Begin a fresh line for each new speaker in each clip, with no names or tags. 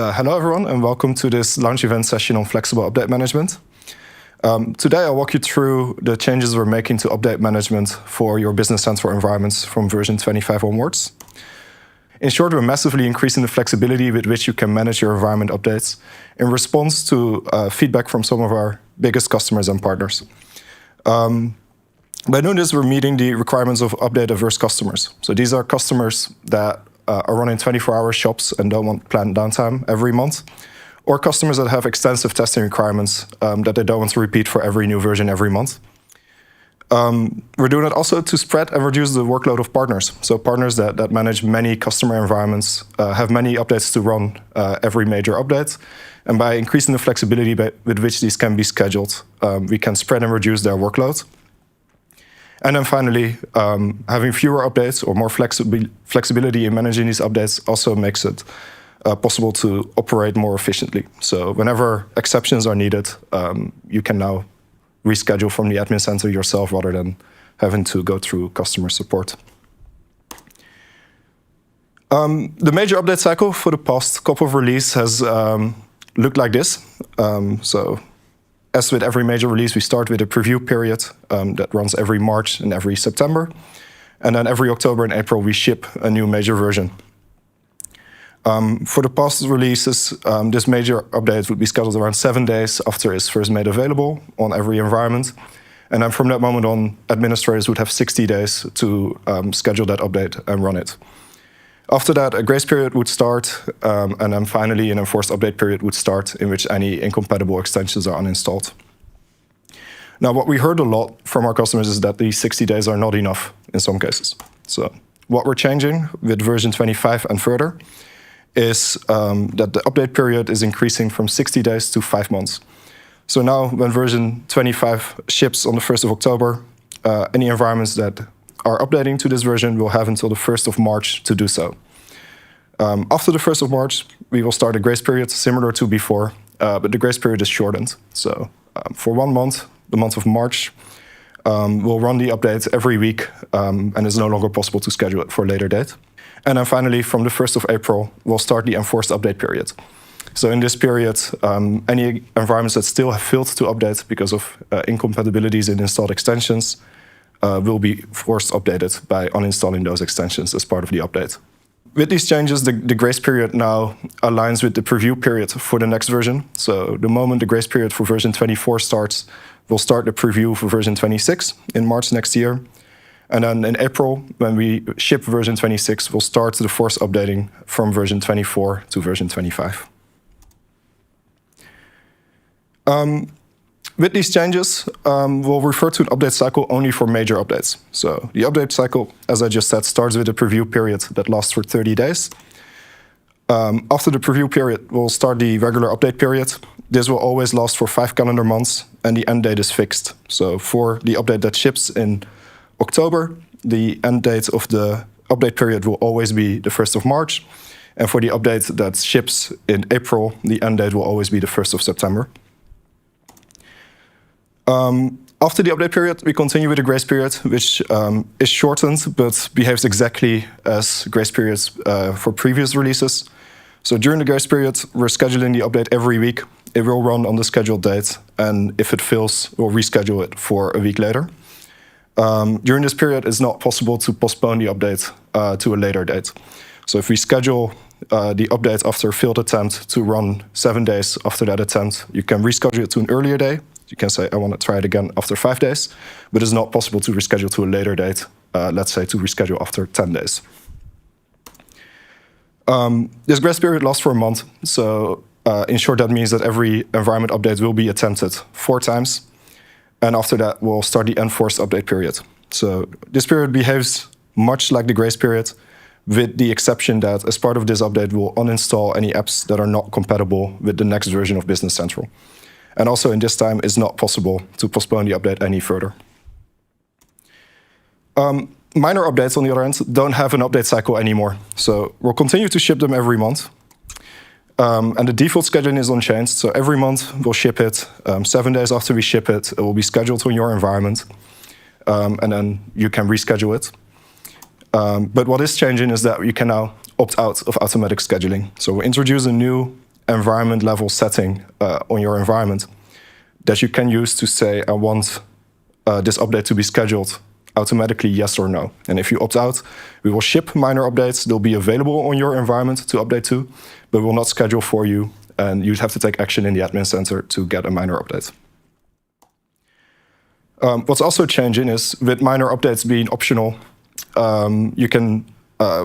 Hello everyone, and welcome to this launch event session on flexible update management. Today I'll walk you through the changes we're making to update management for your Business Central environments from version 25 onwards. In short, we're massively increasing the flexibility with which you can manage your environment updates in response to feedback from some of our biggest customers and partners. By doing this, we're meeting the requirements of update-averse customers. So these are customers that are running 24-hour shops and don't want planned downtime every month, or customers that have extensive testing requirements that they don't want to repeat for every new version every month. We're doing it also to spread and reduce the workload of partners. So partners that manage many customer environments have many updates to run every major update. And by increasing the flexibility with which these can be scheduled, we can spread and reduce their workload. And then finally, having fewer updates or more flexibility in managing these updates also makes it possible to operate more efficiently. So whenever exceptions are needed, you can now reschedule from the admin center yourself rather than having to go through customer support. The major update cycle for the past couple of releases has looked like this. So as with every major release, we start with a preview period that runs every March and every September. And then every October and April, we ship a new major version. For the past releases, this major update would be scheduled around 7 days after it's first made available on every environment. And then from that moment on, administrators would have 60 days to schedule that update and run it. After that, a grace period would start, and then finally an enforced update period would start in which any incompatible extensions are uninstalled. Now, what we heard a lot from our customers is that these 60 days are not enough in some cases. So what we're changing with version 25 and further is that the update period is increasing from 60 days to 5 months. So now when version 25 ships on the 1st of October, any environments that are updating to this version will have until the 1st of March to do so. After the 1st of March, we will start a grace period similar to before, but the grace period is shortened. So for 1 month, the month of March, we'll run the updates every week, and it's no longer possible to schedule it for a later date. And then finally, from the 1st of April, we'll start the enforced update period. So in this period, any environments that still have failed to update because of incompatibilities in installed extensions will be forced updated by uninstalling those extensions as part of the update. With these changes, the grace period now aligns with the preview period for the next version. So the moment the grace period for version 24 starts, we'll start the preview for version 26 in March next year. And then in April, when we ship version 26, we'll start the forced updating from version 24 to version 25. With these changes, we'll refer to an update cycle only for major updates. So the update cycle, as I just said, starts with a preview period that lasts for 30 days. After the preview period, we'll start the regular update period. This will always last for 5 calendar months, and the end date is fixed. So for the update that ships in October, the end date of the update period will always be the 1st of March. And for the update that ships in April, the end date will always be the 1st of September. After the update period, we continue with the grace period, which is shortened, but behaves exactly as grace periods for previous releases. So during the grace period, we're scheduling the update every week. It will run on the scheduled date, and if it fails, we'll reschedule it for a week later. During this period, it's not possible to postpone the update to a later date. So if we schedule the update after a failed attempt to run 7 days after that attempt, you can reschedule it to an earlier day. You can say, I want to try it again after 5 days, but it's not possible to reschedule to a later date, let's say to reschedule after 10 days. This grace period lasts for a month. So in short, that means that every environment update will be attempted 4 times. And after that, we'll start the enforced update period. So this period behaves much like the grace period, with the exception that as part of this update, we'll uninstall any apps that are not compatible with the next version of Business Central. And also in this time, it's not possible to postpone the update any further. Minor updates, on the other hand, don't have an update cycle anymore. So we'll continue to ship them every month. And the default scheduling is unchanged. So every month we'll ship it. 7 days after we ship it, it will be scheduled on your environment. And then you can reschedule it. But what is changing is that you can now opt out of automatic scheduling. So we introduce a new environment level setting on your environment that you can use to say, I want this update to be scheduled automatically, yes or no. And if you opt out, we will ship minor updates. They'll be available on your environment to update to, but we'll not schedule for you. And you'd have to take action in the admin center to get a minor update. What's also changing is with minor updates being optional, you can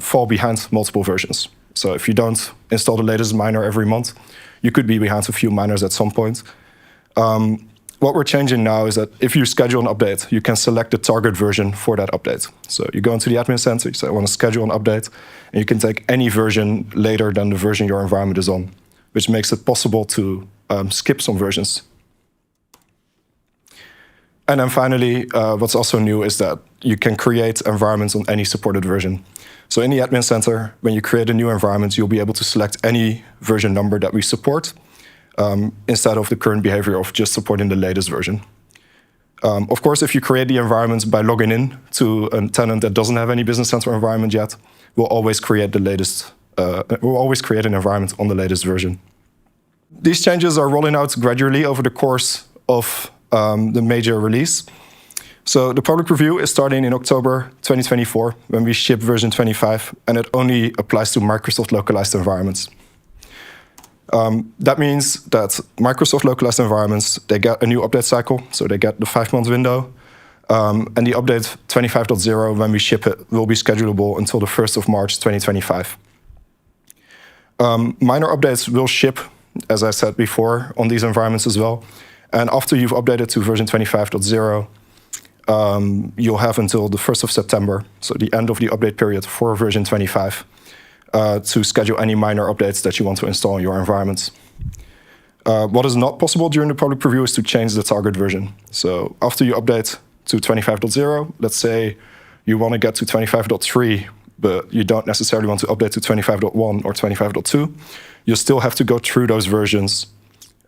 fall behind multiple versions. So if you don't install the latest minor every month, you could be behind a few minors at some point. What we're changing now is that if you schedule an update, you can select the target version for that update. So you go into the admin center, you say, I want to schedule an update, and you can take any version later than the version your environment is on, which makes it possible to skip some versions. And then finally, what's also new is that you can create environments on any supported version. So in the admin center, when you create a new environment, you'll be able to select any version number that we support, instead of the current behavior of just supporting the latest version. Of course, if you create the environment by logging in to a tenant that doesn't have any Business Central environment yet, we'll always create the latest. We'll always create an environment on the latest version. These changes are rolling out gradually over the course of the major release. So the public review is starting in October 2024 when we ship version 25, and it only applies to Microsoft localized environments. That means that Microsoft localized environments, they get a new update cycle, so they get the 5-month window. And the update 25.0, when we ship it, will be schedulable until the 1st of March 2025. Minor updates will ship, as I said before, on these environments as well. And after you've updated to version 25.0, you'll have until the 1st of September, so the end of the update period for version 25, to schedule any minor updates that you want to install in your environments. What is not possible during the public preview is to change the target version. So after you update to 25.0, let's say you want to get to 25.3, but you don't necessarily want to update to 25.1 or 25.2, you still have to go through those versions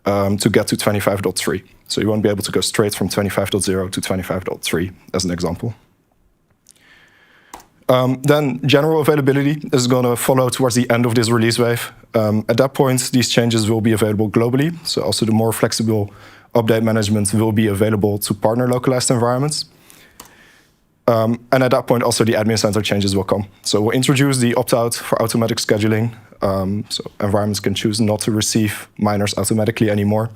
to get to 25.3. So you won't be able to go straight from 25.0 to 25.3, as an example. Then general availability is going to follow towards the end of this release wave. At that point, these changes will be available globally. So also the more flexible update management will be available to partner localized environments. And at that point, also the admin center changes will come. So we'll introduce the opt-out for automatic scheduling. So environments can choose not to receive minors automatically anymore.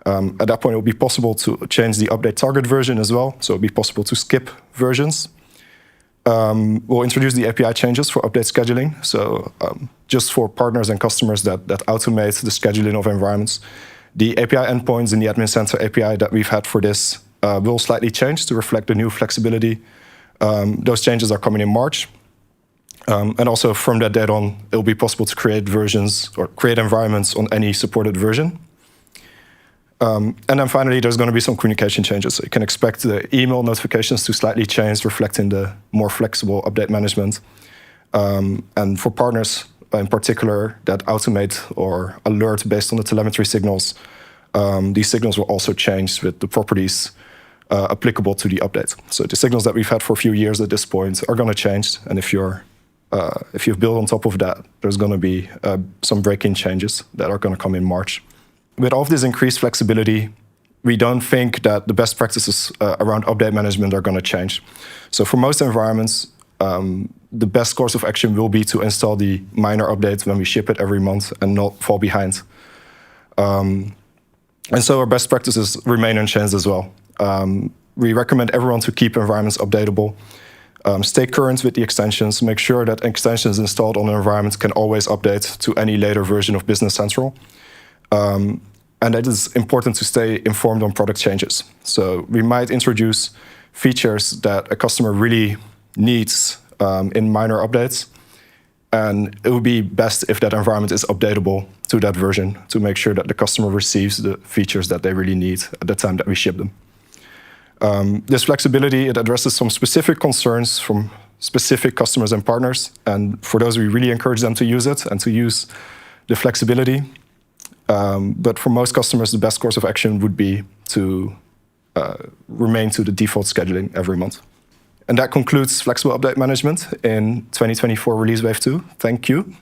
At that point, it will be possible to change the update target version as well. So it'll be possible to skip versions. We'll introduce the API changes for update scheduling. So just for partners and customers that automate the scheduling of environments, the API endpoints in the admin center API that we've had for this will slightly change to reflect the new flexibility. Those changes are coming in March. And also from that date on, it will be possible to create versions or create environments on any supported version. And then finally, there's going to be some communication changes. So you can expect the email notifications to slightly change, reflecting the more flexible update management. And for partners in particular that automate or alert based on the telemetry signals, these signals will also change with the properties applicable to the update. So the signals that we've had for a few years at this point are going to change. And if you've built on top of that, there's going to be some break-in changes that are going to come in March. With all of this increased flexibility, we don't think that the best practices around update management are going to change. So for most environments, the best course of action will be to install the minor update when we ship it every month and not fall behind. And so our best practices remain unchanged as well. We recommend everyone to keep environments updatable. Stay current with the extensions. Make sure that extensions installed on an environment can always update to any later version of Business Central. And it is important to stay informed on product changes. So we might introduce features that a customer really needs in minor updates. And it would be best if that environment is updatable to that version to make sure that the customer receives the features that they really need at the time that we ship them. This flexibility, it addresses some specific concerns from specific customers and partners. And for those, we really encourage them to use it and to use the flexibility. But for most customers, the best course of action would be to remain to the default scheduling every month. And that concludes flexible update management in 2024 Release Wave 2. Thank you.